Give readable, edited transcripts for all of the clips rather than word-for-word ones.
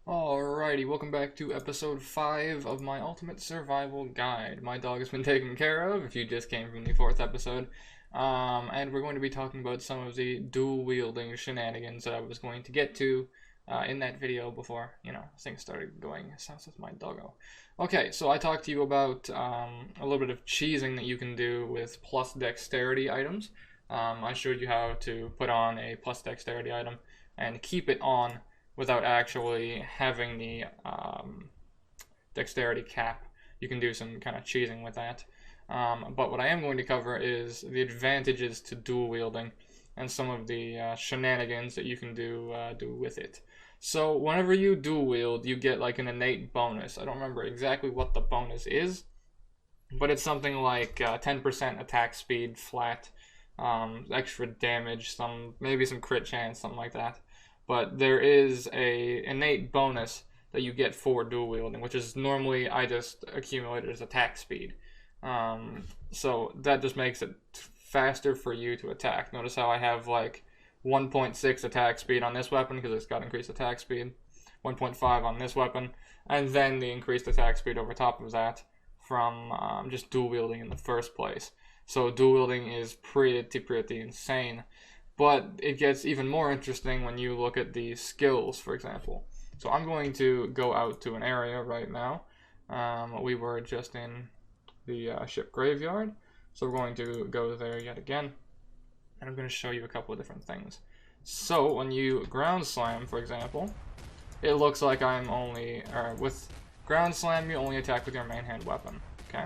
Alrighty, welcome back to episode 5 of my Ultimate Survival Guide. My dog has been taken care of, if you just came from the 4th episode. And we're going to be talking about some of the dual-wielding shenanigans that I was going to get to in that video before, things started going south with my doggo. Okay, so I talked to you about a little bit of cheesing that you can do with plus dexterity items. I showed you how to put on a plus dexterity item and keep it on without actually having the dexterity cap. You can do some kind of cheesing with that. But what I am going to cover is the advantages to dual wielding and some of the shenanigans that you can do with it. So whenever you dual wield, you get like an innate bonus. I don't remember exactly what the bonus is, but it's something like 10% attack speed flat, extra damage, maybe some crit chance, something like that. But there is a innate bonus that you get for dual wielding, which is normally I just accumulate it as attack speed. So that just makes it faster for you to attack. Notice how I have like 1.6 attack speed on this weapon because it's got increased attack speed, 1.5 on this weapon, and then the increased attack speed over top of that from just dual wielding in the first place. So dual wielding is pretty insane. But it gets even more interesting when you look at the skills, for example. So I'm going to go out to an area right now. We were just in the ship graveyard, so we're going to go there yet again. And I'm going to show you a couple of different things. So when you ground slam, for example, it looks like with ground slam, you only attack with your main hand weapon. Okay.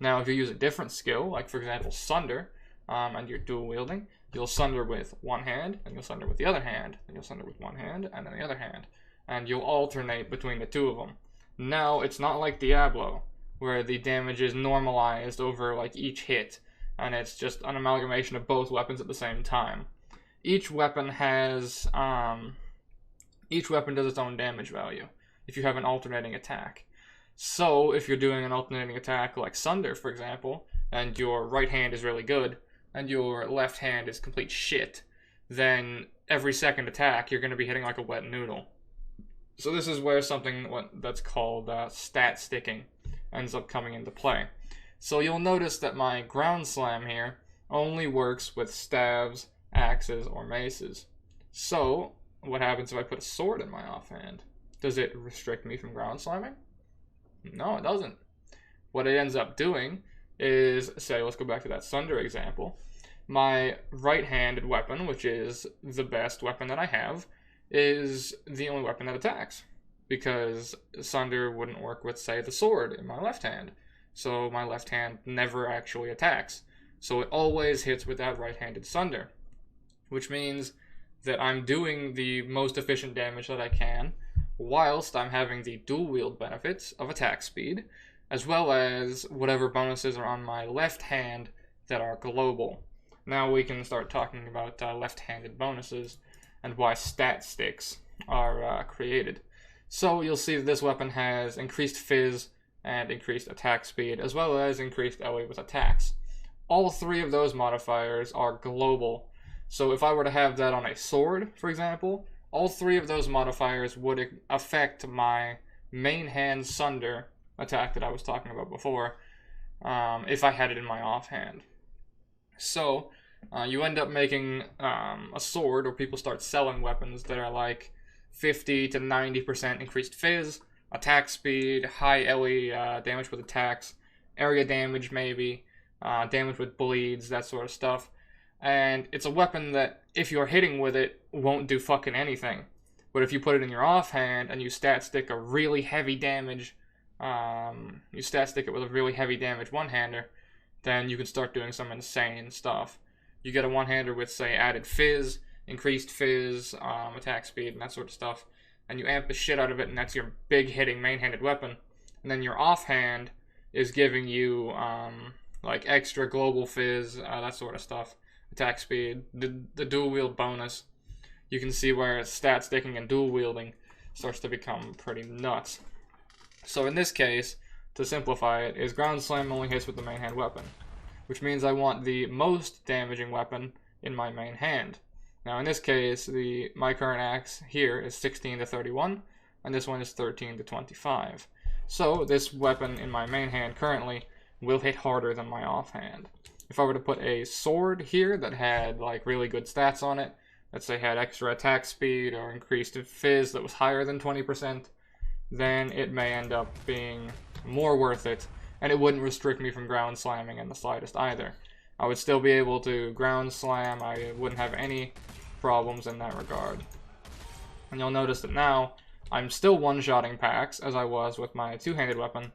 Now if you use a different skill, like for example Sunder, and you're dual wielding, you'll sunder with one hand, and you'll sunder with the other hand, and you'll sunder with one hand, and then the other hand. And you'll alternate between the two of them. Now, it's not like Diablo, where the damage is normalized over like each hit, and it's just an amalgamation of both weapons at the same time. Each weapon does its own damage value, if you have an alternating attack. So, if you're doing an alternating attack like Sunder, for example, and your right hand is really good, and your left hand is complete shit, then every second attack you're going to be hitting like a wet noodle. So this is where something that's called stat sticking ends up coming into play. So you'll notice that my ground slam here only works with staves, axes, or maces. So what happens if I put a sword in my offhand? Does it restrict me from ground slamming? No, it doesn't. What it ends up doing is, say, let's go back to that Sunder example. My right-handed weapon, which is the best weapon that I have, is the only weapon that attacks. Because Sunder wouldn't work with, say, the sword in my left hand. So my left hand never actually attacks. So it always hits with that right-handed Sunder. Which means that I'm doing the most efficient damage that I can, whilst I'm having the dual-wield benefits of attack speed, as well as whatever bonuses are on my left hand that are global. Now we can start talking about left-handed bonuses and why stat sticks are created. So you'll see that this weapon has increased fizz and increased attack speed, as well as increased LA with attacks. All three of those modifiers are global. So if I were to have that on a sword, for example, all three of those modifiers would affect my main hand Sunder attack that I was talking about before, if I had it in my offhand. So you end up making a sword, or people start selling weapons that are like 50 to 90% increased fizz, attack speed, high LE damage with attacks, area damage maybe, damage with bleeds, that sort of stuff. And it's a weapon that, if you're hitting with it, won't do fucking anything. But if you put it in your offhand and you stat stick a really heavy damage, you stat stick it with a really heavy damage one-hander, then you can start doing some insane stuff. You get a one-hander with, say, added fizz, increased fizz, attack speed, and that sort of stuff, and you amp the shit out of it, and that's your big hitting main-handed weapon. And then your offhand is giving you like extra global fizz, that sort of stuff, attack speed, the dual wield bonus. You can see where stat sticking and dual wielding starts to become pretty nuts. So in this case, to simplify it, is ground slam only hits with the main hand weapon, which means I want the most damaging weapon in my main hand. Now in this case, my current axe here is 16 to 31, and this one is 13 to 25. So this weapon in my main hand currently will hit harder than my offhand. If I were to put a sword here that had like really good stats on it, let's say had extra attack speed or increased fizz that was higher than 20%, then it may end up being more worth it, and it wouldn't restrict me from ground slamming in the slightest either. I would still be able to ground slam, I wouldn't have any problems in that regard. And you'll notice that now, I'm still one-shotting packs, as I was with my two-handed weapon,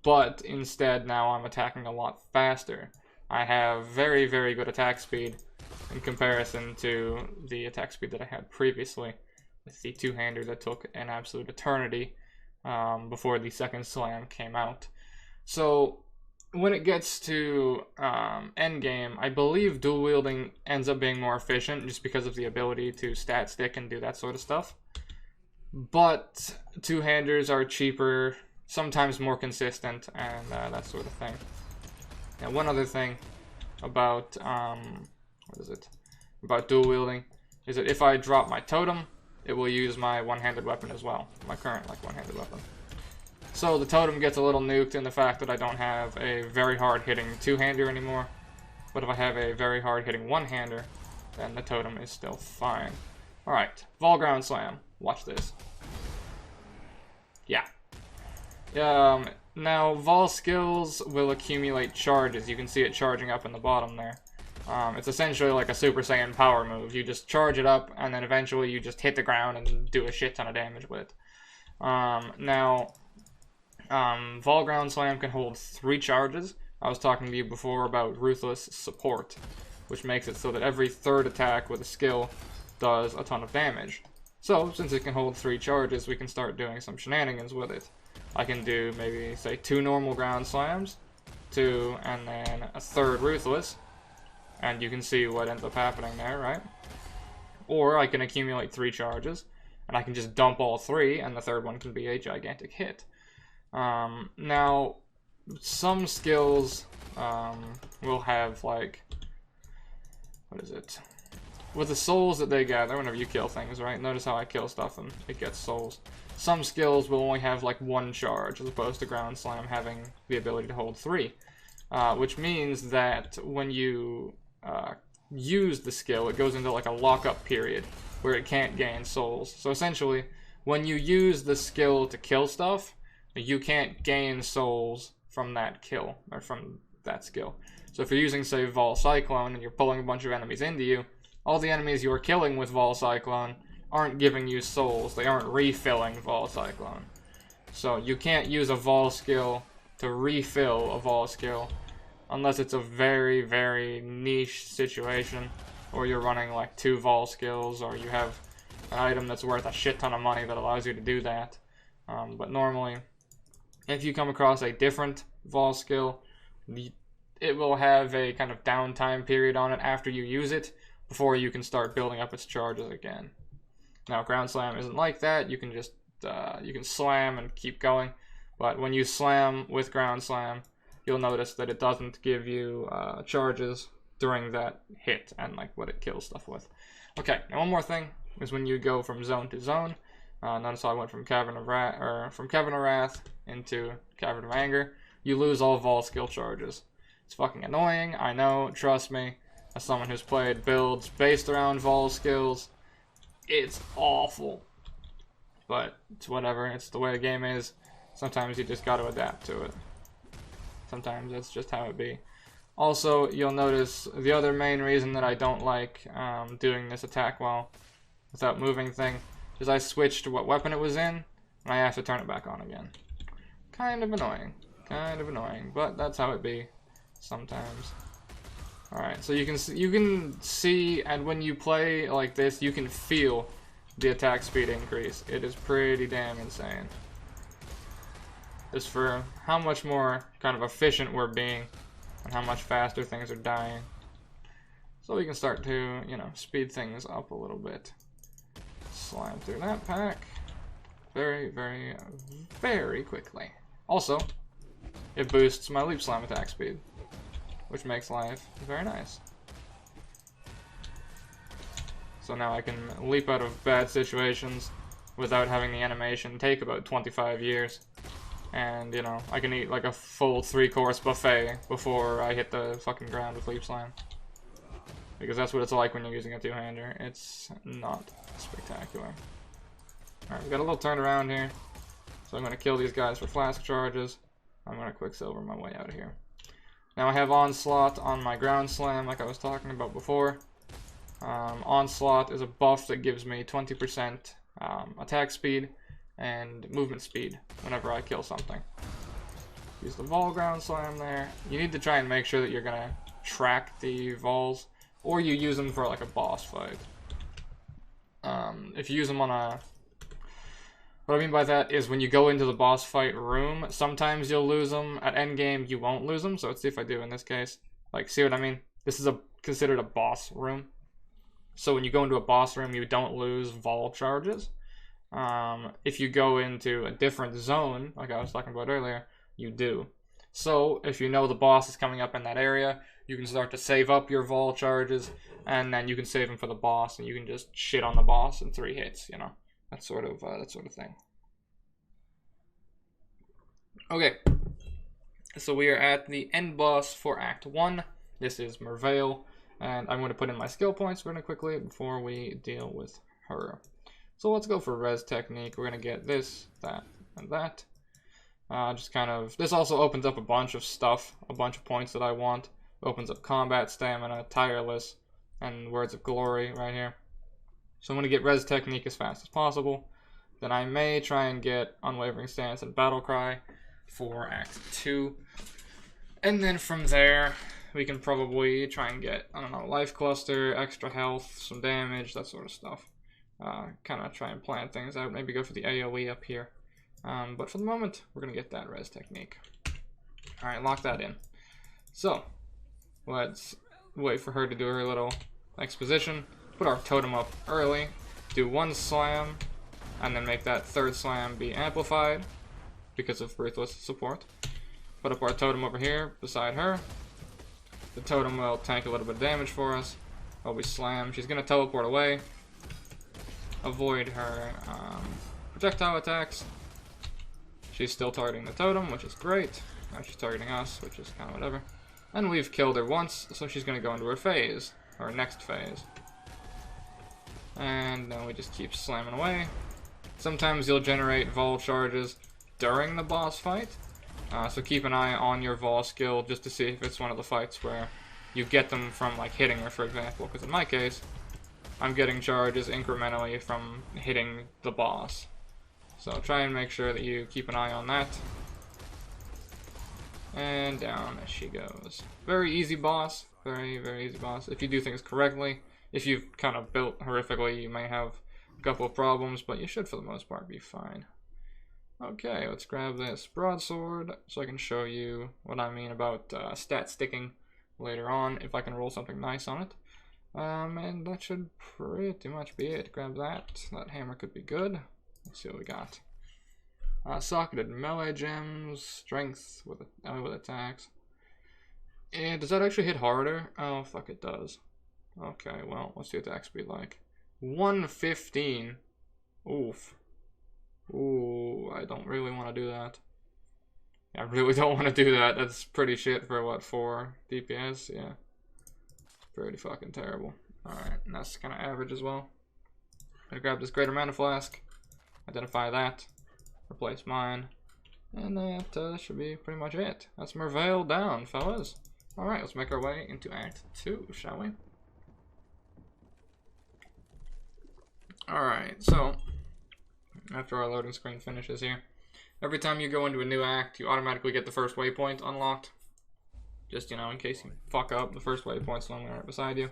but instead now I'm attacking a lot faster. I have very, very good attack speed in comparison to the attack speed that I had previously with the two-hander that took an absolute eternity before the second slam came out. So when it gets to endgame, I believe dual wielding ends up being more efficient just because of the ability to stat stick and do that sort of stuff. But two-handers are cheaper, sometimes more consistent, and that sort of thing. Now, one other thing about about dual wielding is that if I drop my totem, it will use my one-handed weapon as well, my current one-handed weapon. So the totem gets a little nuked in the fact that I don't have a very hard-hitting two-hander anymore. But if I have a very hard-hitting one-hander, then the totem is still fine. Alright, Vol Ground Slam. Watch this. Yeah. Now, Vol skills will accumulate charges. You can see it charging up in the bottom there. It's essentially like a Super Saiyan power move. You just charge it up, and then eventually you just hit the ground and do a shit ton of damage with it. Now, Vol Ground Slam can hold 3 charges. I was talking to you before about Ruthless Support, which makes it so that every third attack with a skill does a ton of damage. So, since it can hold 3 charges, we can start doing some shenanigans with it. I can do maybe, say, 2 normal ground slams, 2, and then a third Ruthless, and you can see what ends up happening there, right? Or I can accumulate 3 charges, and I can just dump all 3, and the third one can be a gigantic hit. Now, some skills will have, like, what is it? With the souls that they gather whenever you kill things, right? Notice how I kill stuff and it gets souls. Some skills will only have like 1 charge, as opposed to Ground Slam having the ability to hold 3. Which means that when you use the skill, it goes into like a lockup period where it can't gain souls. So essentially, when you use the skill to kill stuff, you can't gain souls from that kill, or from that skill. So if you're using, say, Vol Cyclone, and you're pulling a bunch of enemies into you, all the enemies you're killing with Vol Cyclone aren't giving you souls. They aren't refilling Vol Cyclone. So you can't use a Vol skill to refill a Vol skill unless it's a very, very niche situation, or you're running like 2 Vol skills, or you have an item that's worth a shit ton of money that allows you to do that. But normally, if you come across a different Vol skill, it will have a kind of downtime period on it after you use it, before you can start building up its charges again. Now, Ground Slam isn't like that. You can just, you can slam and keep going. But when you slam with Ground Slam, you'll notice that it doesn't give you charges during that hit and like what it kills stuff with. Okay, now one more thing is when you go from zone to zone. Notice how I went from Cavern of Wrath into Cavern of Anger. You lose all Vol skill charges. It's fucking annoying, I know, trust me. As someone who's played builds based around Vol skills, it's awful. But it's whatever, it's the way the game is. Sometimes you just gotta adapt to it. Sometimes that's just how it be. Also, you'll notice the other main reason that I don't like doing this attack while without moving thing is I switched to what weapon it was in, and I have to turn it back on again. Kind of annoying, but that's how it be sometimes. Alright, so you can see, and when you play like this, you can feel the attack speed increase. It is pretty damn insane. Just for how much more kind of efficient we're being, and how much faster things are dying. So we can start to, you know, speed things up a little bit. Slide through that pack very, very, very quickly. Also, it boosts my Leap Slam attack speed, which makes life very nice. So now I can leap out of bad situations without having the animation take about 25 years. And, you know, I can eat like a full 3-course buffet before I hit the fucking ground with Leap Slam. Because that's what it's like when you're using a two-hander. It's not spectacular. Alright, we got a little turnaround here. So I'm going to kill these guys for flask charges. I'm going to Quicksilver my way out of here. Now I have Onslaught on my ground slam like I was talking about before. Onslaught is a buff that gives me 20% attack speed and movement speed whenever I kill something. Use the Vol ground slam there. You need to try and make sure that you're going to track the Vols, or you use them for like a boss fight. If you use them on a... What I mean by that is when you go into the boss fight room, sometimes you'll lose them. At endgame, you won't lose them, so let's see if I do in this case. Like, see what I mean? This is considered a boss room. So when you go into a boss room, you don't lose Vol charges. If you go into a different zone, like I was talking about earlier, you do. So if you know the boss is coming up in that area, you can start to save up your Vol charges, and then you can save them for the boss, and you can just shit on the boss in 3 hits, you know? That sort of thing. Okay, so we are at the end boss for Act 1. This is Merveil, and I'm going to put in my skill points really quickly before we deal with her. So let's go for Res Technique. We're going to get this, that, and that. Just kind of... This also opens up a bunch of stuff, a bunch of points that I want. Opens up Combat Stamina, Tireless, and Words of Glory right here. So I'm going to get Res Technique as fast as possible. Then I may try and get Unwavering Stance and Battle Cry for Act 2. And then from there, we can probably try and get, I don't know, Life Cluster, extra health, some damage, that sort of stuff. Kind of try and plan things out. Maybe go for the AoE up here. But for the moment, we're going to get that Res Technique. Alright, lock that in. So, let's wait for her to do her little exposition. Put our totem up early, do 1 slam, and then make that 3rd slam be amplified because of Ruthless support. Put up our totem over here beside her. The totem will tank a little bit of damage for us while we slam. She's going to teleport away. Avoid her projectile attacks. She's still targeting the totem, which is great. Now she's targeting us, which is kind of whatever. And we've killed her once, so she's going to go into her phase, her next phase. And then we just keep slamming away. Sometimes you'll generate Vol charges during the boss fight. So keep an eye on your Vol skill just to see if it's one of the fights where you get them from like hitting her, for example. Because in my case, I'm getting charges incrementally from hitting the boss. So try and make sure that you keep an eye on that. And down she goes. Very easy boss. Very, very easy boss. If you do things correctly. If you've kind of built horrifically, you may have a couple of problems, but you should for the most part be fine. Okay, let's grab this broadsword so I can show you what I mean about stat sticking later on, if I can roll something nice on it. And that should pretty much be it. Grab that. That hammer could be good. Let's see what we got. Socketed melee gems, strength with attacks. And does that actually hit harder? Oh, fuck, it does. Okay, well, what's the attack speed like? 115. Oof. Ooh, I don't really want to do that. I really don't want to do that. That's pretty shit for, what, 4 DPS? Yeah. Pretty fucking terrible. Alright, and that's kind of average as well. I'm gonna grab this Greater Mana Flask. Identify that. Replace mine. And that should be pretty much it. That's Merveil down, fellas. Alright, let's make our way into Act 2, shall we? Alright, so after our loading screen finishes here, every time you go into a new act, you automatically get the first waypoint unlocked. Just, you know, in case you fuck up, the first waypoint's the one right beside you.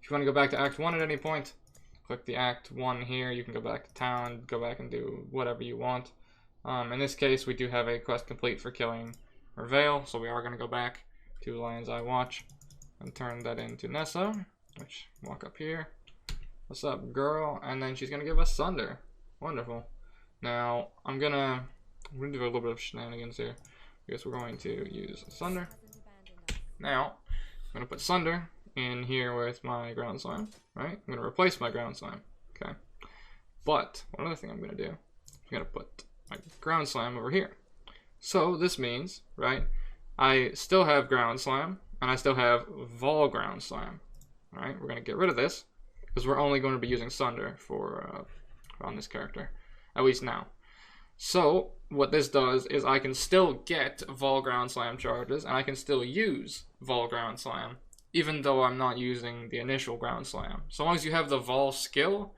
If you want to go back to Act 1 at any point, click the Act 1 here. You can go back to town, go back and do whatever you want. In this case, we do have a quest complete for killing Merveil, so we are going to go back to Lion's Eye Watch and turn that into Nessa, which, walk up here. What's up, girl? And then she's going to give us Sunder. Wonderful. Now, we're going to do a little bit of shenanigans here. I guess we're going to use Sunder. Now, I'm going to put Sunder in here with my Ground Slime, right? I'm going to replace my Ground Slime. Okay. But one other thing I'm going to do, I'm going to put my Ground Slam over here. So this means, right, I still have Ground Slam, and I still have Vol Ground Slam. Alright, we're going to get rid of this, because we're only going to be using Sunder for on this character, at least now. So what this does is I can still get Vol Ground Slam charges, and I can still use Vol Ground Slam, even though I'm not using the initial Ground Slam. So long as you have the Vol skill,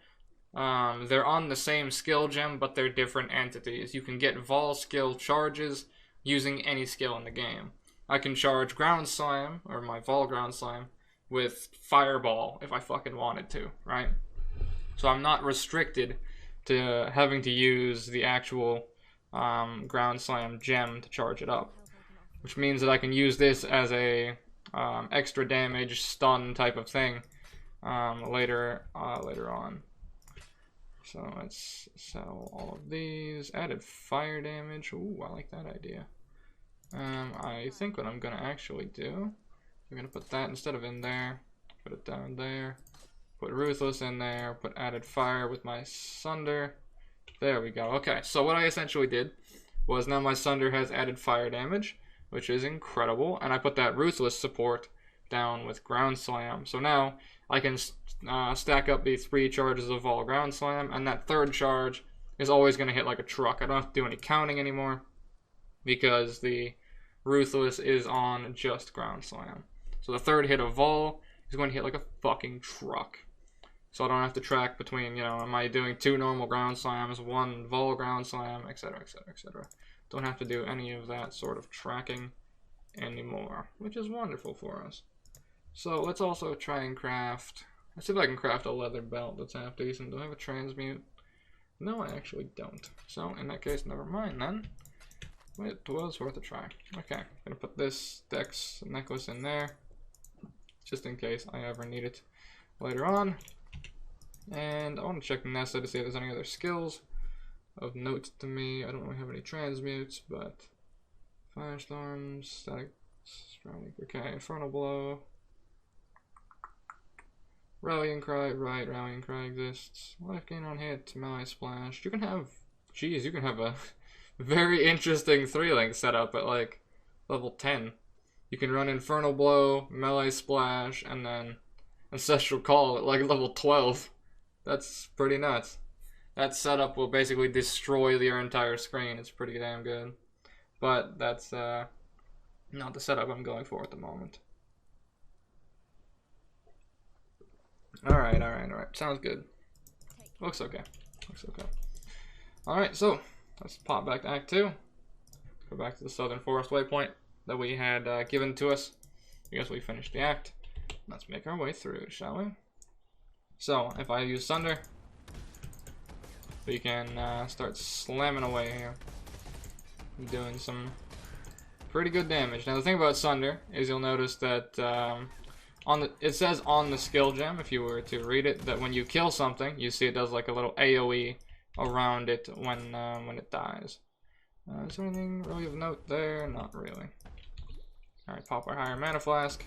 they're on the same skill gem, but they're different entities. You can get Vol skill charges using any skill in the game. I can charge Ground Slam, or my Vol Ground Slam, with Fireball if I fucking wanted to, right? So I'm not restricted to having to use the actual Ground Slam gem to charge it up, which means that I can use this as a extra damage stun type of thing later on. So let's sell all of these. Added fire damage. Ooh, I like that idea. I think what I'm gonna actually do, I'm gonna put that instead of in there, put it down there, put Ruthless in there, put added fire with my Sunder. There we go. Okay, so what I essentially did was now my Sunder has added fire damage, which is incredible, and I put that Ruthless support down with Ground Slam. So now I can stack up the 3 charges of Vol Ground Slam, and that third charge is always going to hit like a truck. I don't have to do any counting anymore because the Ruthless is on just Ground Slam. So the third hit of Vol is going to hit like a fucking truck. So I don't have to track between, you know, am I doing 2 normal Ground Slams, 1 Vol Ground Slam, etc, etc, etc. Don't have to do any of that sort of tracking anymore, which is wonderful for us. So let's also try and craft, let's see if I can craft a leather belt that's half decent. Do I have a transmute? No, I actually don't. So in that case, never mind then. It was worth a try. Okay, I'm gonna put this Dex necklace in there, just in case I ever need it later on. And I want to check Nessa to see if there's any other skills of note to me. I don't really have any transmutes, but Firestorm, Static Strike, okay, Infernal Blow, Rallying Cry, right, Rallying Cry exists. Life gain on hit, melee splash. You can have, geez, you can have a very interesting 3-link setup at like level 10. You can run Infernal Blow, melee splash, and then Ancestral Call at like level 12. That's pretty nuts. That setup will basically destroy your entire screen. It's pretty damn good. But that's not the setup I'm going for at the moment. Alright. Sounds good. Looks okay. Alright, so let's pop back to Act 2. Go back to the Southern Forest waypoint that we had given to us. I guess we finished the act. Let's make our way through, shall we? So, if I use Sunder, we can start slamming away here. Doing some pretty good damage. Now the thing about Sunder is you'll notice that it says on the skill gem, if you were to read it, that when you kill something, you see it does like a little AoE around it when it dies. Is there anything really of note there? Not really. Alright, pop our higher mana flask,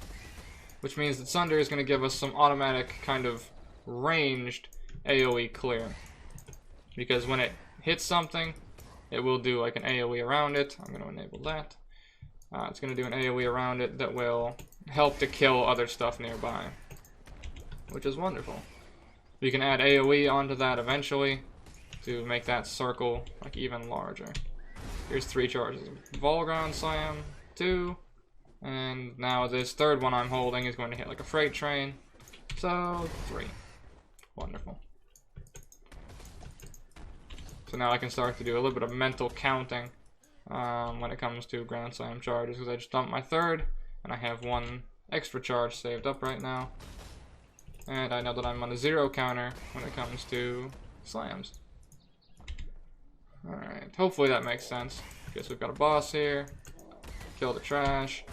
which means that Sunder is going to give us some automatic kind of ranged AoE clear. Because when it hits something, it will do like an AoE around it. I'm going to enable that. It's going to do an AoE around it that will help to kill other stuff nearby, which is wonderful. You can add AoE onto that eventually to make that circle like even larger. Here's 3 charges. Vol Ground Slam, 2, and now this third one I'm holding is going to hit like a freight train. So 3. Wonderful. So now I can start to do a little bit of mental counting when it comes to Ground Slam charges, because I just dumped my third, and I have 1 extra charge saved up right now. And I know that I'm on a 0 counter when it comes to slams. Alright, hopefully that makes sense. Guess we've got a boss here. Kill the trash.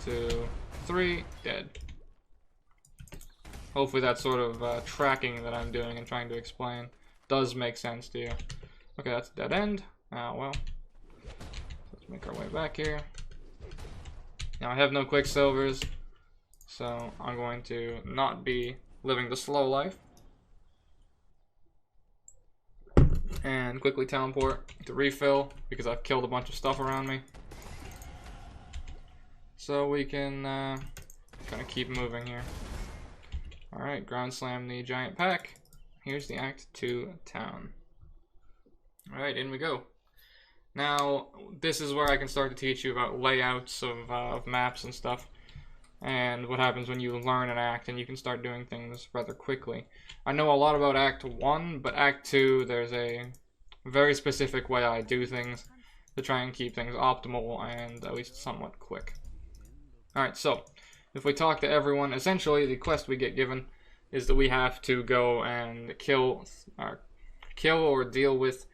2, 3, dead. Hopefully that sort of tracking that I'm doing and trying to explain does make sense to you. Okay, that's a dead end. Well, let's make our way back here. Now I have no Quicksilvers, so I'm going to not be living the slow life. And quickly teleport to refill, because I've killed a bunch of stuff around me. So we can kind of keep moving here. Alright, ground slam the giant pack. Here's the Act 2 town. Alright, in we go. Now, this is where I can start to teach you about layouts of maps and stuff, and what happens when you learn an act and you can start doing things rather quickly. I know a lot about Act 1, but Act 2, there's a very specific way I do things to try and keep things optimal and at least somewhat quick. Alright, so, if we talk to everyone, essentially the quest we get given is that we have to go and kill or deal with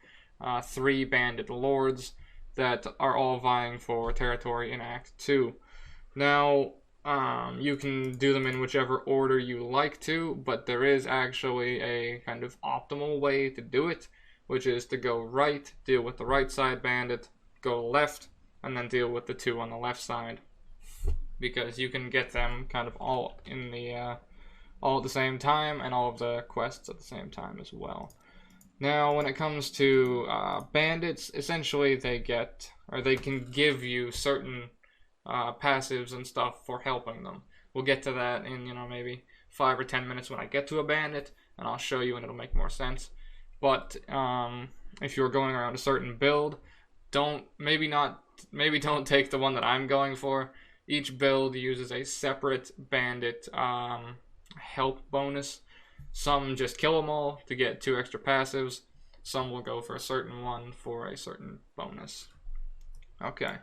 3 bandit lords that are all vying for territory in Act 2. Now, you can do them in whichever order you like to, but there is actually a kind of optimal way to do it, which is to go right, deal with the right side bandit, go left, and then deal with the 2 on the left side, because you can get them kind of all in the all at the same time, and all of the quests at the same time as well. Now, when it comes to bandits, essentially they can give you certain passives and stuff for helping them. We'll get to that in, maybe 5 or 10 minutes when I get to a bandit, and I'll show you and it'll make more sense. But if you're going around a certain build, maybe don't take the one that I'm going for. Each build uses a separate bandit help bonus. Some just kill them all to get 2 extra passives. Some will go for a certain one for a certain bonus. Okay.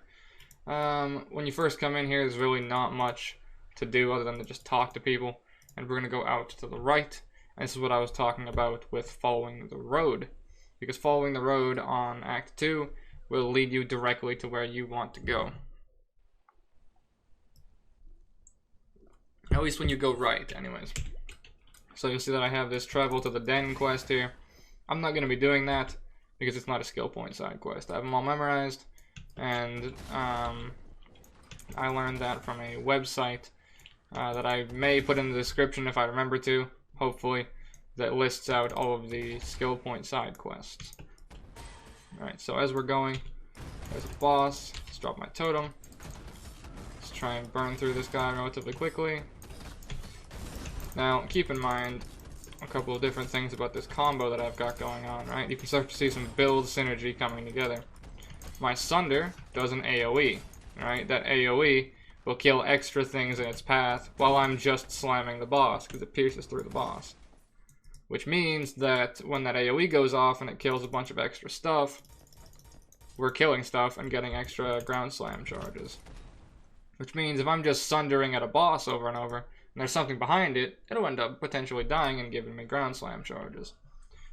When you first come in here, there's really not much to do other than to just talk to people. And we're going to go out to the right. And this is what I was talking about with following the road. Because following the road on Act 2 will lead you directly to where you want to go. At least when you go right, anyways. So you'll see that I have this travel to the den quest here. I'm not going to be doing that because it's not a skill point side quest. I have them all memorized, and I learned that from a website that I may put in the description if I remember to, hopefully, that lists out all of the skill point side quests. Alright, so as we're going, there's a boss. Let's drop my totem. Let's try and burn through this guy relatively quickly. Now, keep in mind a couple of different things about this combo that I've got going on, right? You can start to see some build synergy coming together. My Sunder does an AoE, right? That AoE will kill extra things in its path while I'm just slamming the boss, because it pierces through the boss. Which means that when that AoE goes off and it kills a bunch of extra stuff, we're killing stuff and getting extra ground slam charges. Which means if I'm just sundering at a boss over and over, and there's something behind it, it'll end up potentially dying and giving me ground slam charges.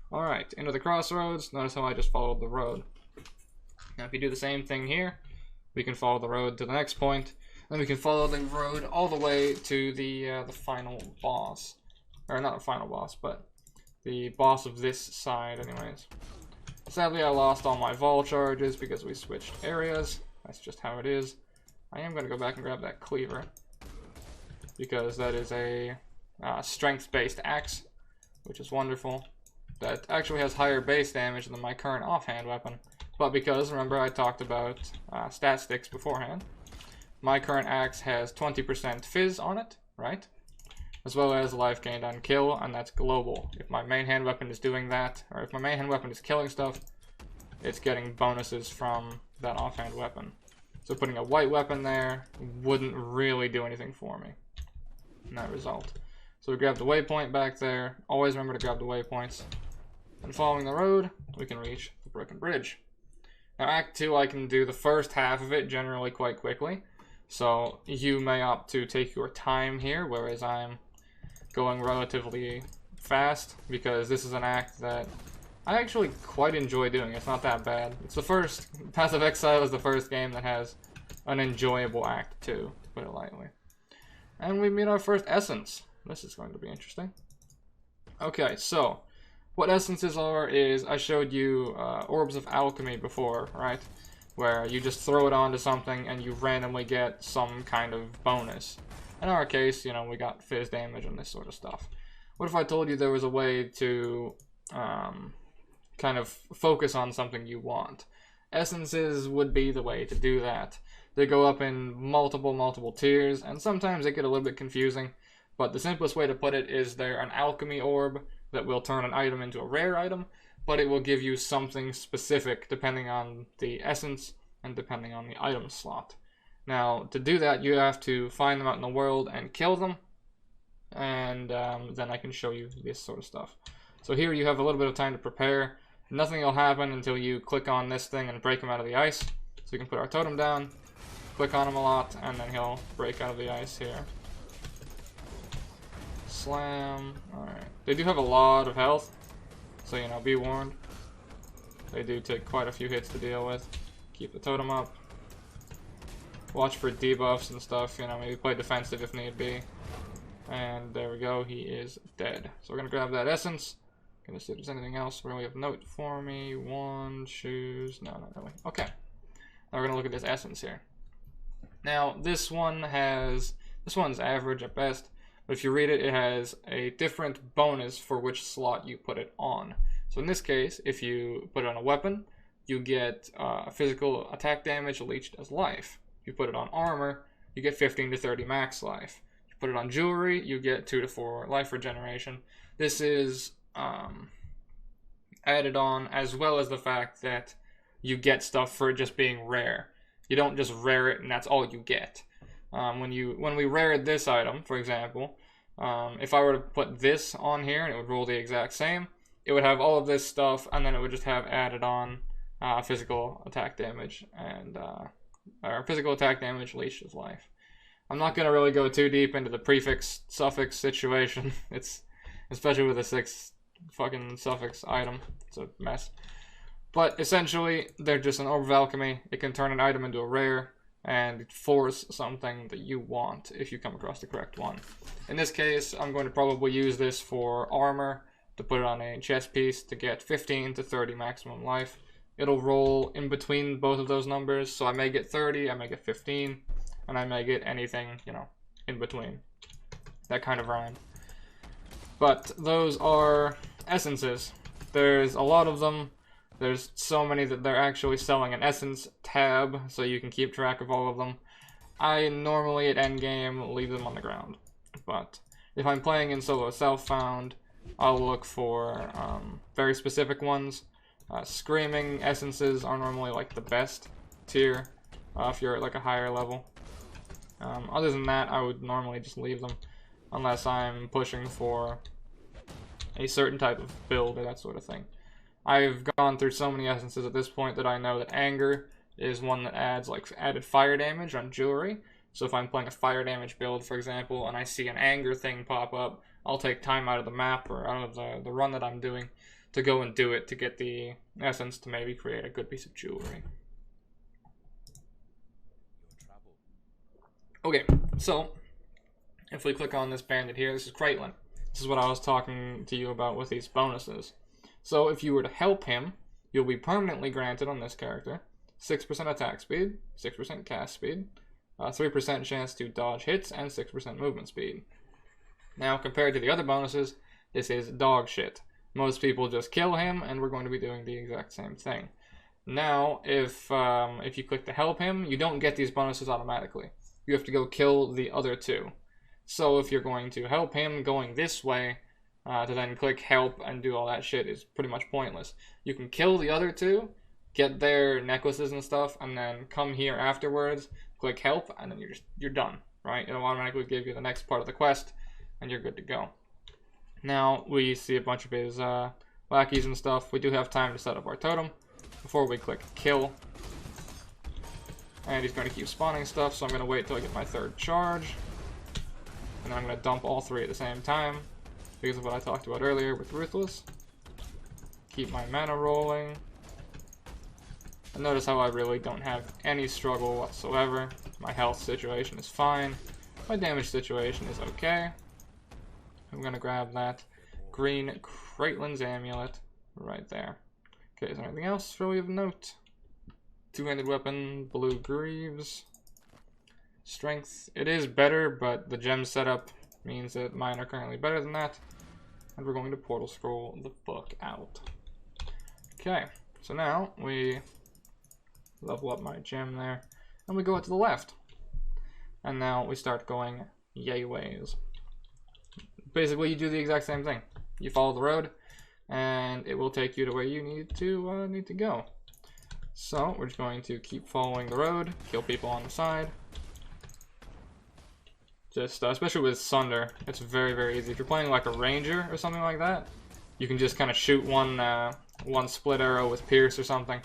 Alright, into the Crossroads. Notice how I just followed the road. Now if you do the same thing here, we can follow the road to the next point. Then we can follow the road all the way to the final boss. Or not the final boss, but the boss of this side anyways. Sadly I lost all my vol charges because we switched areas. That's just how it is. I am going to go back and grab that cleaver, because that is a strength-based axe, which is wonderful. That actually has higher base damage than my current offhand weapon. But because, remember I talked about stat sticks beforehand, my current axe has 20% fizz on it, right? As well as life gained on kill, and that's global. If my main hand weapon is doing that, or if my main hand weapon is killing stuff, it's getting bonuses from that offhand weapon. So putting a white weapon there wouldn't really do anything for me in that result. So we grab the waypoint back there. Always remember to grab the waypoints. And following the road, we can reach the broken bridge. Now Act 2, I can do the first half of it generally quite quickly. So you may opt to take your time here, whereas I'm going relatively fast, because this is an act that I actually quite enjoy doing. It's not that bad. It's the first, Path of Exile is the first game that has an enjoyable Act 2, to put it lightly. And we meet our first essence. This is going to be interesting. Okay, so what essences are is, I showed you Orbs of Alchemy before, right? Where you just throw it onto something and you randomly get some kind of bonus. In our case, you know, we got fizz damage and this sort of stuff. What if I told you there was a way to kind of focus on something you want. Essences would be the way to do that. They go up in multiple tiers, and sometimes they get a little bit confusing, but the simplest way to put it is they're an alchemy orb that will turn an item into a rare item, but it will give you something specific depending on the essence and depending on the item slot. Now, to do that, you have to find them out in the world and kill them, and then I can show you this sort of stuff. So here you have a little bit of time to prepare. Nothing will happen until you click on this thing and break him out of the ice. So you can put our totem down, click on him a lot, and then he'll break out of the ice here. Slam. Alright. They do have a lot of health, so, you know, be warned. They do take quite a few hits to deal with. Keep the totem up. Watch for debuffs and stuff, you know, maybe play defensive if need be. And there we go, he is dead. So we're going to grab that essence. Gonna see if there's anything else. We only have note for me. One, choose. No, not really. Okay. Now we're gonna look at this essence here. Now this one's average at best, but if you read it, it has a different bonus for which slot you put it on. So in this case, if you put it on a weapon, you get physical attack damage leached as life. If you put it on armor, you get 15 to 30 max life. If you put it on jewelry, you get 2 to 4 life regeneration. This is added on, as well as the fact that you get stuff for it just being rare. You don't just rare it and that's all you get. When we rared this item, for example, if I were to put this on here and it would roll the exact same, it would have all of this stuff, and then it would just have added on physical attack damage and or physical attack damage leached as life. I'm not gonna really go too deep into the prefix suffix situation. It's especially with a 6 fucking suffix item. It's a mess. But essentially, they're just an orb of alchemy. It can turn an item into a rare and force something that you want if you come across the correct one. In this case, I'm going to probably use this for armor, to put it on a chest piece to get 15 to 30 maximum life. It'll roll in between both of those numbers, so I may get 30, I may get 15, and I may get anything, you know, in between. That kind of rhyme. But those are essences. There's a lot of them. There's so many that they're actually selling an essence tab, so you can keep track of all of them. I normally at endgame leave them on the ground, but if I'm playing in solo self-found, I'll look for very specific ones. Screaming essences are normally like the best tier if you're at like a higher level. Other than that, I would normally just leave them unless I'm pushing for a certain type of build or that sort of thing. I've gone through so many essences at this point that I know that anger is one that adds like added fire damage on jewelry. So if I'm playing a fire damage build, for example, and I see an anger thing pop up, I'll take time out of the map or out of the run that I'm doing to go and do it to get the essence to maybe create a good piece of jewelry. Okay, so if we click on this bandit here, this is Caitlin. This is what I was talking to you about with these bonuses. So if you were to help him, you'll be permanently granted on this character 6% attack speed, 6% cast speed, 3% chance to dodge hits, and 6% movement speed. Now, compared to the other bonuses, this is dog shit. Most people just kill him, and we're going to be doing the exact same thing. Now, if you click to help him, you don't get these bonuses automatically. You have to go kill the other two. So if you're going to help him, going this way, to then click help and do all that shit is pretty much pointless. You can kill the other two, get their necklaces and stuff, and then come here afterwards, click help, and then you're done, right? It'll automatically give you the next part of the quest, and you're good to go. Now we see a bunch of his lackeys and stuff. We do have time to set up our totem before we click kill. And he's going to keep spawning stuff, so I'm going to wait till I get my third charge. And then I'm going to dump all three at the same time, because of what I talked about earlier with Ruthless. Keep my mana rolling. And notice how I really don't have any struggle whatsoever. My health situation is fine. My damage situation is okay. I'm going to grab that green Craitlin's Amulet right there. Okay, is there anything else really of note? Two-handed weapon, blue greaves. Strength, it is better, but the gem setup means that mine are currently better than that. And we're going to portal scroll the fuck out. Okay, so now we level up my gem there, and we go out to the left. And now we start going yay ways. Basically, you do the exact same thing. You follow the road, and it will take you to where you need to go. So we're just going to keep following the road, kill people on the side. Just especially with Sunder, it's very, very easy. If you're playing like a ranger or something like that, you can just kind of shoot one split arrow with Pierce or something,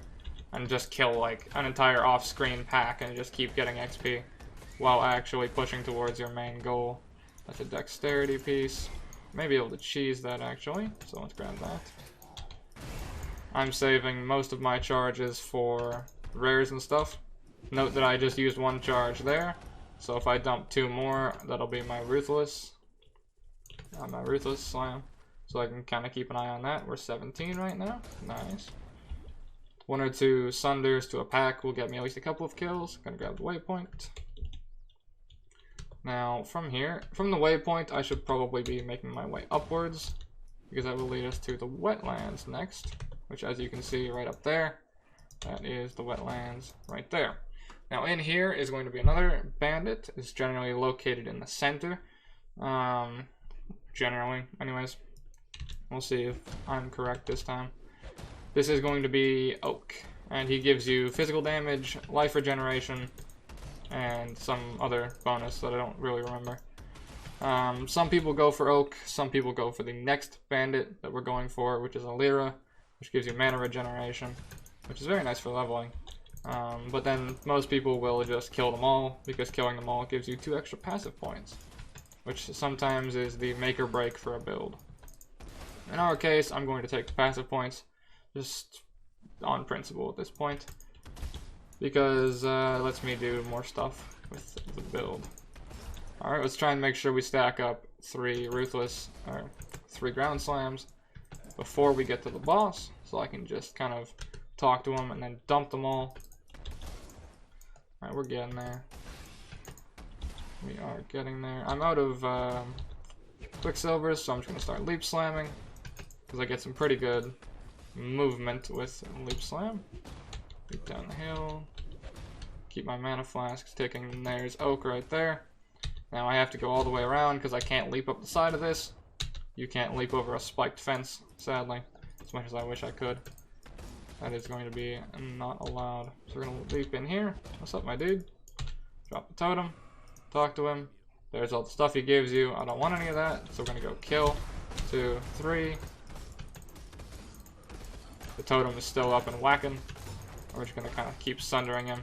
and just kill like an entire off-screen pack and just keep getting XP while actually pushing towards your main goal. That's a dexterity piece. May be able to cheese that actually, so let's grab that. I'm saving most of my charges for rares and stuff. Note that I just used one charge there, so if I dump 2 more, that'll be my Ruthless Slam. So I can kind of keep an eye on that. We're 17 right now. Nice. 1 or 2 Sunders to a pack will get me at least a couple of kills. Gonna grab the waypoint. Now, from here, from the waypoint, I should probably be making my way upwards, because that will lead us to the Wetlands next, which, as you can see right up there, that is the Wetlands right there. Now, in here is going to be another bandit. It's generally located in the center. Generally, anyways. We'll see if I'm correct this time. This is going to be Oak, and he gives you physical damage, life regeneration, and some other bonus that I don't really remember. Some people go for Oak, some people go for the next bandit that we're going for, which is Alira, which gives you mana regeneration, which is very nice for leveling. But then most people will just kill them all, because killing them all gives you 2 extra passive points, which sometimes is the make or break for a build. In our case, I'm going to take the passive points, just on principle at this point, because it lets me do more stuff with the build. Alright, let's try and make sure we stack up 3 Ruthless, or 3 Ground Slams before we get to the boss, so I can just kind of talk to him and then dump them all. Alright, we're getting there. We are getting there. I'm out of Quicksilver, so I'm just going to start Leap Slamming, because I get some pretty good movement with Leap Slam. Leap down the hill. Keep my mana flasks ticking. There's Oak right there. Now I have to go all the way around because I can't leap up the side of this. You can't leap over a spiked fence, sadly, as much as I wish I could. That is going to be not allowed. So we're going to leap in here. What's up, my dude? Drop the totem. Talk to him. There's all the stuff he gives you. I don't want any of that, so we're going to go kill. 2, 3. The totem is still up and whacking. We're just going to kind of keep sundering him.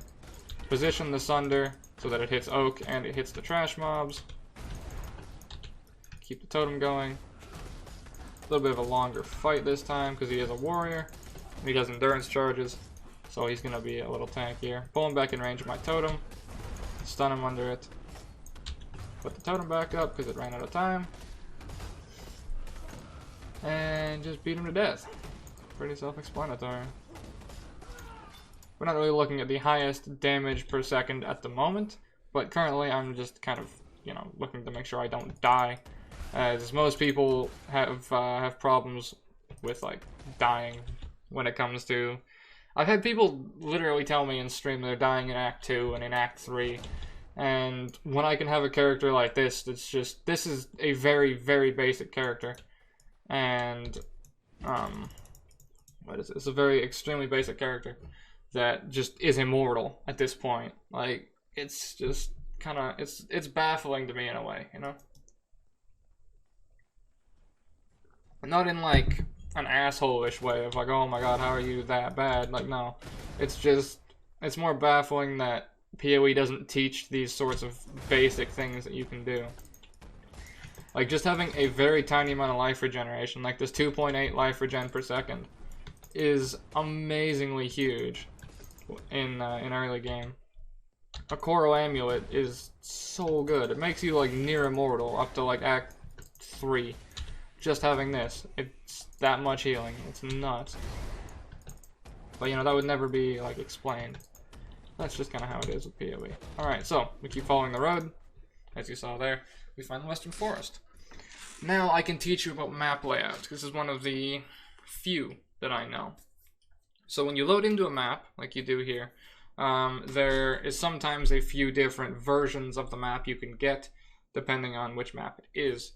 Position the Sunder so that it hits Oak and it hits the trash mobs. Keep the totem going. A little bit of a longer fight this time because he is a warrior. And he does endurance charges, so he's going to be a little tankier. Pull him back in range of my totem. Stun him under it. Put the totem back up because it ran out of time. And just beat him to death. Pretty self-explanatory. We're not really looking at the highest damage per second at the moment, but currently I'm just kind of, you know, looking to make sure I don't die, as most people have problems with like dying when it comes to. I've had people literally tell me in stream they're dying in Act 2 and in Act 3, and when I can have a character like this, it's just, this is a very, very basic character, and what is it? It's a very extremely basic character that just is immortal at this point. Like, it's just kind of, it's baffling to me in a way, you know? Not in like an asshole-ish way of like, oh my god, how are you that bad? Like, no. It's just, it's more baffling that PoE doesn't teach these sorts of basic things that you can do. Like, just having a very tiny amount of life regeneration, like this 2.8 life regen per second, is amazingly huge in early game. A Coral Amulet is so good. It makes you like near immortal up to like Act 3. Just having this, it's that much healing. It's nuts. But you know, that would never be like explained. That's just kind of how it is with PoE. Alright, so we keep following the road. As you saw there, we find the Western Forest. Now I can teach you about map layout. This is one of the few that I know. So when you load into a map, like you do here, there is sometimes a few different versions of the map you can get, depending on which map it is.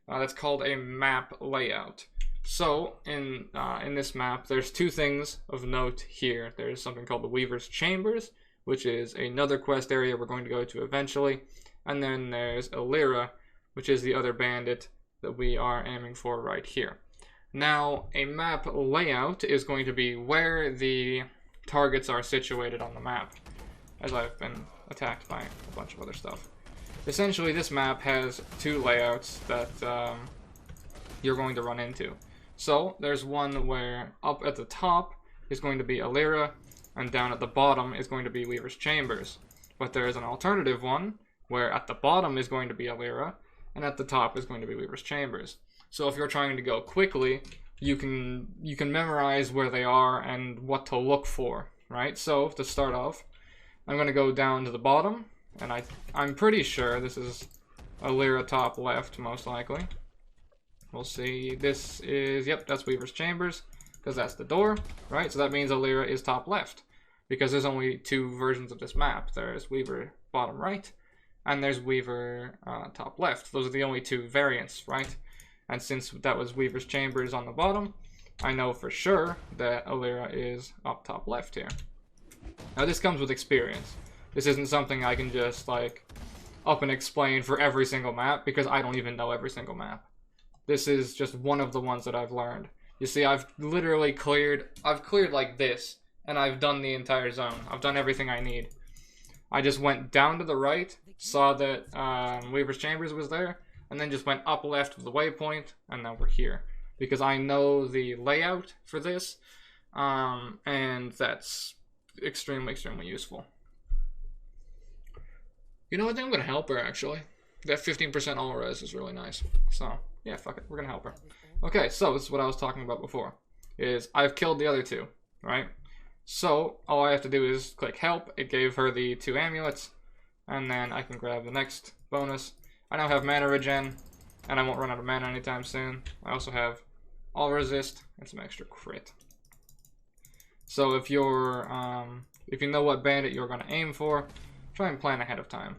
That's called a map layout. So in this map, there's two things of note here. There's something called the Weaver's Chambers, which is another quest area we're going to go to eventually. And then there's Illyra, which is the other bandit that we are aiming for right here. Now, a map layout is going to be where the targets are situated on the map, as I've been attacked by a bunch of other stuff. Essentially, this map has two layouts that you're going to run into. So, there's one where up at the top is going to be Illyra, and down at the bottom is going to be Weaver's Chambers. But there is an alternative one, where at the bottom is going to be Illyra, and at the top is going to be Weaver's Chambers. So if you're trying to go quickly, you can memorize where they are and what to look for, right? So to start off, I'm going to go down to the bottom, and I'm pretty sure this is Illyra top left, most likely. We'll see. This is, yep, that's Weaver's Chambers, because that's the door, right? So that means Illyra is top left, because there's only two versions of this map. There's Weaver bottom right, and there's Weaver top left. Those are the only two variants, right? And since that was Weaver's Chambers on the bottom, I know for sure that Illyra is up top left here. Now this comes with experience. This isn't something I can just like up and explain for every single map, because I don't even know every single map. This is just one of the ones that I've learned. You see, I've literally cleared like this, and I've done the entire zone. I've done everything I need. I just went down to the right, saw that Weaver's Chambers was there, and then just went up left of the waypoint, and now we're here. Because I know the layout for this, and that's extremely, extremely useful. You know what, I think I'm going to help her, actually. That 15% all res is really nice. So, yeah, fuck it, we're going to help her. Okay, so this is what I was talking about before. Is I've killed the other two, right? So, all I have to do is click help. It gave her the 2 amulets, and then I can grab the next bonus. I now have mana regen, and I won't run out of mana anytime soon. I also have all resist and some extra crit. So if you're, if you know what bandit you're going to aim for, try and plan ahead of time.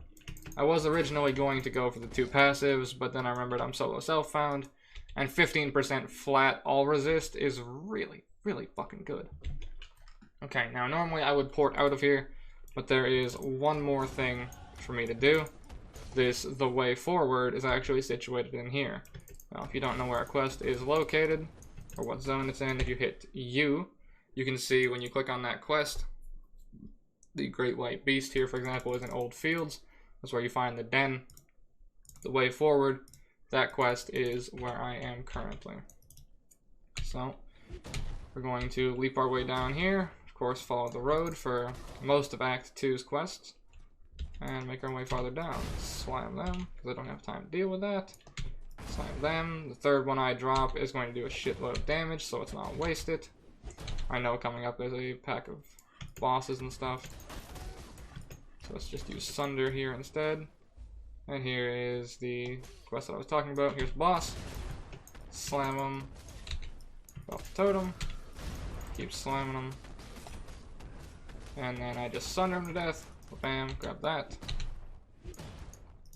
I was originally going to go for the 2 passives, but then I remembered I'm solo self-found, and 15% flat all resist is really, really fucking good. Okay, now normally I would port out of here, but there is one more thing for me to do. The way forward is actually situated in here. Now, if you don't know where a quest is located, or what zone it's in, if you hit U, you can see when you click on that quest, the Great White Beast here, for example, is in Old Fields. That's where you find the den. The way forward, that quest is where I am currently. So, we're going to leap our way down here. Of course, follow the road for most of Act 2's quests. And make our way farther down. Slam them, because I don't have time to deal with that. Slam them. The third one I drop is going to do a shitload of damage, so it's not wasted. I know coming up there's a pack of bosses and stuff. So let's just use Sunder here instead. And here is the quest that I was talking about. Here's the boss. Slam him. Off the totem. Keep slamming him. And then I just Sunder him to death. Bam, grab that.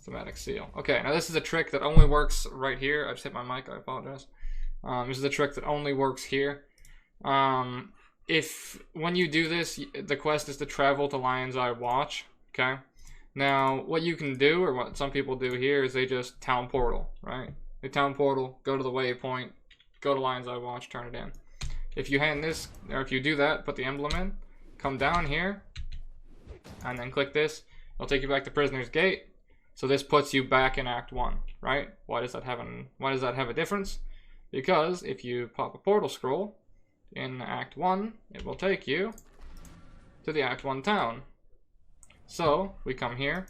Thematic seal. Okay, now this is a trick that only works right here. I just hit my mic, I apologize. This is a trick that only works here. When you do this, the quest is to travel to Lion's Eye Watch, okay? Now, what you can do, or what some people do here, is they just town portal, right? They town portal, go to the waypoint, go to Lion's Eye Watch, turn it in. If you hand this, or if you do that, put the emblem in, come down here, and then click this, it'll take you back to Prisoner's Gate. So this puts you back in Act 1, right? Why does that have a difference? Because if you pop a portal scroll in Act 1, it will take you to the Act 1 town. So we come here,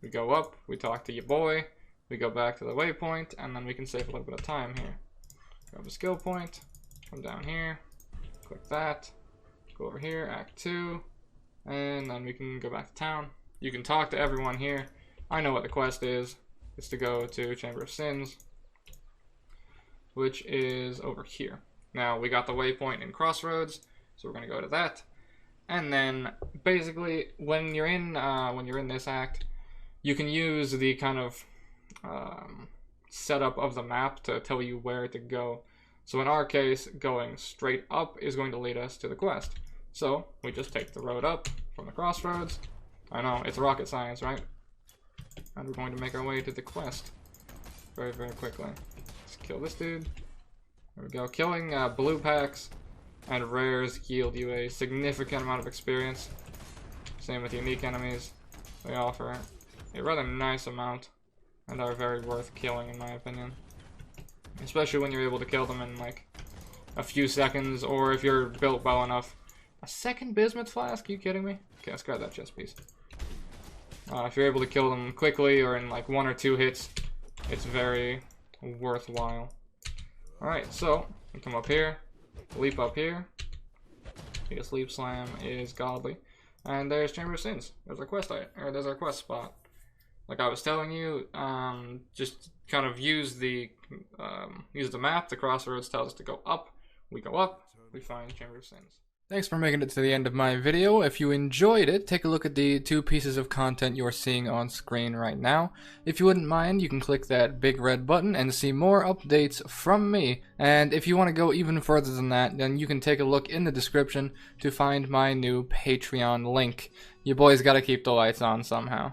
we go up, we talk to your boy, we go back to the waypoint, and then we can save a little bit of time here. Grab a skill point, come down here, click that, go over here, Act 2, and then we can go back to town. You can talk to everyone here. I know what the quest is. It's to go to Chamber of Sins, which is over here. Now, we got the waypoint in Crossroads, So we're gonna go to that, and then basically when you're in this act, you can use the kind of setup of the map to tell you where to go. So in our case, going straight up is going to lead us to the quest. So we just take the road up from the Crossroads. I know, it's rocket science, right? And we're going to make our way to the quest very, very quickly. Let's kill this dude. There we go. Killing blue packs and rares yield you a significant amount of experience. Same with unique enemies. They offer a rather nice amount and are very worth killing, in my opinion. Especially when you're able to kill them in like a few seconds, or if you're built well enough. A second bismuth flask? Are you kidding me? Okay, let's grab that chest piece. If you're able to kill them quickly or in like 1 or 2 hits, it's very worthwhile. Alright, so we come up here, leap up here. Because leap slam is godly. And there's Chamber of Sins. There's our quest there's our quest spot. Like I was telling you, just kind of use the map. The Crossroads tells us to go up. We go up, we find Chamber of Sins. Thanks for making it to the end of my video. If you enjoyed it, take a look at the 2 pieces of content you're seeing on screen right now. If you wouldn't mind, you can click that big red button and see more updates from me. And if you want to go even further than that, then you can take a look in the description to find my new Patreon link. You boys gotta keep the lights on somehow.